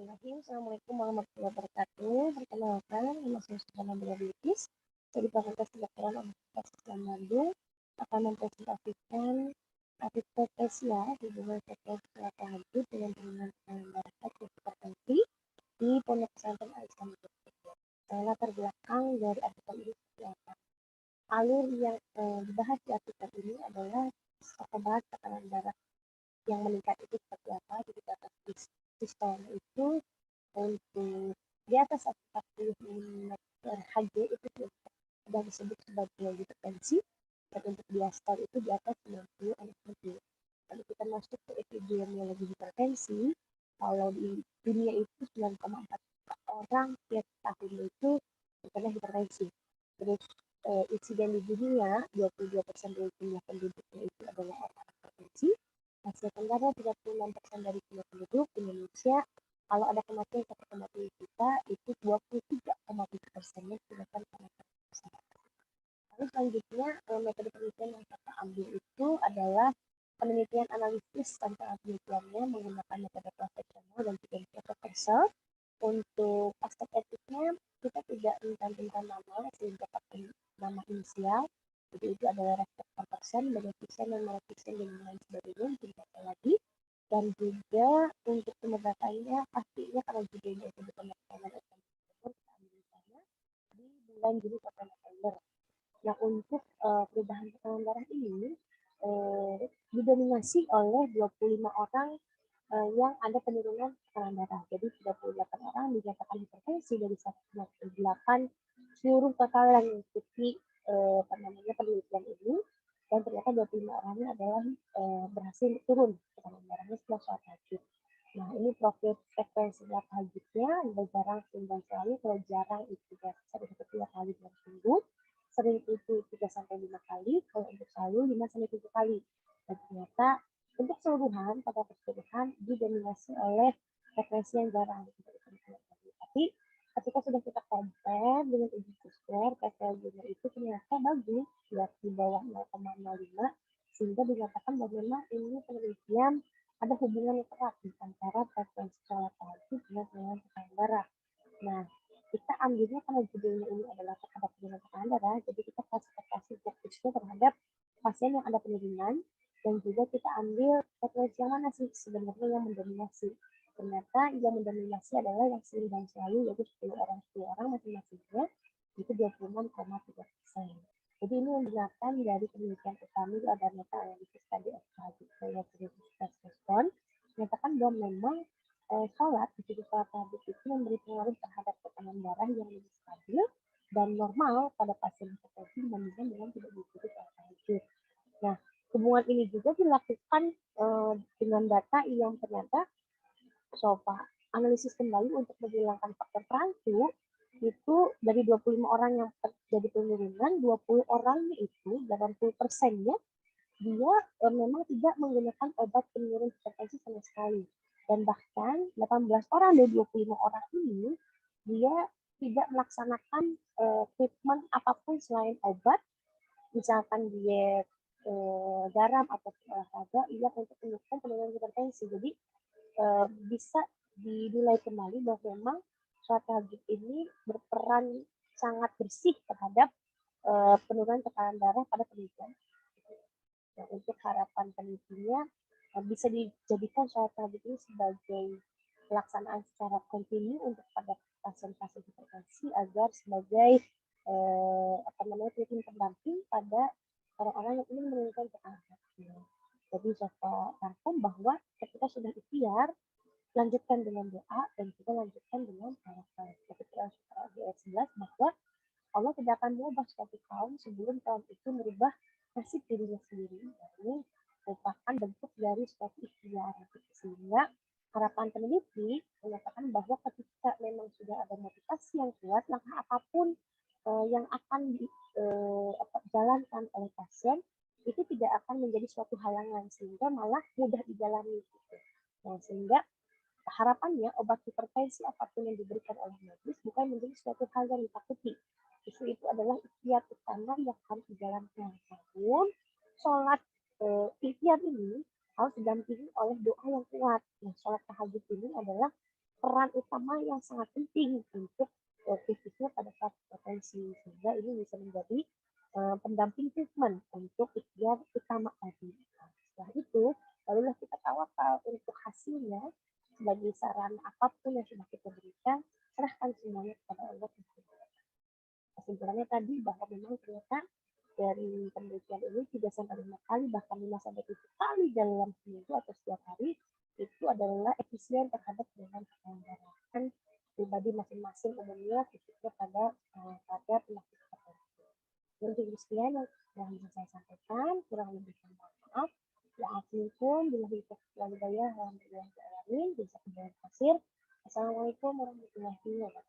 Bismillahirrahmanirrahim. Assalamualaikum warahmatullahi wabarakatuh. Perkenalkan, nama saya Sultan Abdullah Bilqis dari Fakultas Kedokteran Universitas Islam Bandung akan mempresentasikan artikel hubungan seksual setelah tahajud dengan hubungan masyarakat hipertensi di Pondok Pesantren Al-Islam. Latar belakang dari artikel ini seperti apa? Alur yang dibahas di artikel ini adalah membahas tekanan darah yang meningkat itu seperti apa. Jadi kata sistem itu untuk di atas 40 mm Hg itu sudah disebut sebagai hipertensi, dan untuk diastol itu di atas 90 mg. Kalau kita masuk ke epidemiologi hipertensi, kalau di dunia itu 9,4 orang tiap tahun itu terkena hipertensi. Terus insiden di dunia 22% dari jumlah penduduknya itu adalah orang hipertensi. Asia Tenggara 36% dari jumlah penduduk. Indonesia kalau ada kematian 1,7 juta itu 23,7%-nya disebabkan karena hipertensi. Lalu selanjutnya metode penelitian yang kita ambil itu adalah penelitian analisis tanpa penelitiannya menggunakan metode profesional dan juga profesor. Untuk aspek etiknya kita tidak mencantumkan nama sehingga pakai nama inisial. Jadi itu adalah respect person, beneficent, dan maleficent dan lain sebagainya, tidak ada lagi. Dan juga untuk sumber datanya pastinya kalau judulnya itu berpendapat di bulan Juli sampai November. Nah, untuk perubahan tekanan darah ini didominasi oleh 25 orang yang ada penurunan tekanan darah. Jadi 38 orang dinyatakan hipertensi dari 198 seluruh total yang mengikuti penelitian ini, dan ternyata 25 orangnya adalah berhasil turun tekanan darahnya setelah sholat tahajud. Nah, ini profil frekuensi sholat tahajudnya, jarang seimbang selalu, kalau jarang itu bisa 1-2 kali dalam seminggu, sering itu 3-5 kali, kalau untuk selalu 5-7 kali. Dan ternyata untuk keseluruhan, pada keseluruhan didominasi oleh frekuensi yang jarang. Tapi ketika sudah kita compare dengan uji square, PVL-nya itu ternyata bagus, ya di bawah 0,05, sehingga dinyatakan bahwa memang ini penelitian ada hubungan yang erat antara frekuensi sholat tahajud dengan tekanan darah. Nah, kita ambilnya karena judulnya ini adalah terhadap penurunan tekanan darah, jadi kita klasifikasi fokusnya terhadap pasien yang ada penurunan, dan juga kita ambil frekuensi yang mana sih sebenarnya yang mendominasi. Ternyata yang mendominasi adalah yang sering dan selalu, yaitu 10 orang masing-masingnya, itu 26,3%. Jadi ini yang digunakan dari penelitian utama ada meta analisis tadi respon, menyatakan bahwa memang sholat tahajud itu memberi pengaruh terhadap tekanan darah yang lebih stabil dan normal pada pasien hipertensi dibandingkan dengan tidak diikuti sholat tahajud. Nah, hubungan ini juga dilakukan dengan data yang ternyata coba analisis kembali untuk menghilangkan faktor perancu itu dari 25 orang yang terjadi penurunan, 20 orangnya itu 80%-nya dia memang tidak menggunakan obat penurun hipertensi sama sekali. Dan bahkan 18 orang dari 25 orang ini dia tidak melaksanakan treatment apapun selain obat, misalkan diet garam atau olahraga yang untuk mendukung penurunan hipertensi. Jadi bisa dinilai kembali bahwa memang sholat tahajud ini berperan sangat bersih terhadap penurunan tekanan darah pada penelitian. Nah, untuk harapan penelitiannya bisa dijadikan sholat tahajud ini sebagai pelaksanaan secara kontinu untuk pada pasien-pasien hipertensi agar sebagai treatment pendamping pada orang-orang yang ingin menurunkan tekanan darah. Jadi saya rangkum bahwa ketika sudah ikhtiar, lanjutkan dengan doa dan juga lanjutkan dengan harapan. Ketika di ayat 11 bahwa Allah tidak akan mengubah suatu kaum sebelum kaum itu merubah nasib dirinya sendiri. Ini merupakan bentuk dari suatu ikhtiar. Sehingga harapan peneliti menyatakan bahwa ketika memang sudah ada motivasi yang kuat, langkah apapun yang akan dijalankan oleh pasien itu tidak akan menjadi suatu halangan, sehingga malah mudah dijalani. Nah, sehingga harapannya obat hipertensi apapun yang diberikan oleh medis bukan menjadi suatu hal yang ditakuti. Justru itu adalah ikhtiar utama yang harus dijalankan. Namun, sholat ikhtiar ini harus didampingi oleh doa yang kuat. Nah, sholat tahajud ini adalah peran utama yang sangat penting untuk khususnya pada saat potensi, sehingga ini bisa menjadi pendamping treatment untuk ikhtiar utama tadi. Nah, setelah itu, barulah kita tawakal untuk hasilnya sebagai saran apapun yang sudah kita berikan, serahkan semuanya kepada Allah. Kesimpulannya tadi bahwa memang ternyata dari penelitian ini 3 sampai 5 kali bahkan 5 sampai 7 kali dalam seminggu atau setiap hari itu adalah efisien terhadap dengan pelanggaran pribadi masing-masing umumnya khususnya pada penyakit tertentu. Untuk sekian yang bisa saya sampaikan, kurang lebih mohon maaf. Ya afikum bila kita selalu daya alhamdulillah alamin bisa terima kasih. Assalamualaikum warahmatullahi wabarakatuh.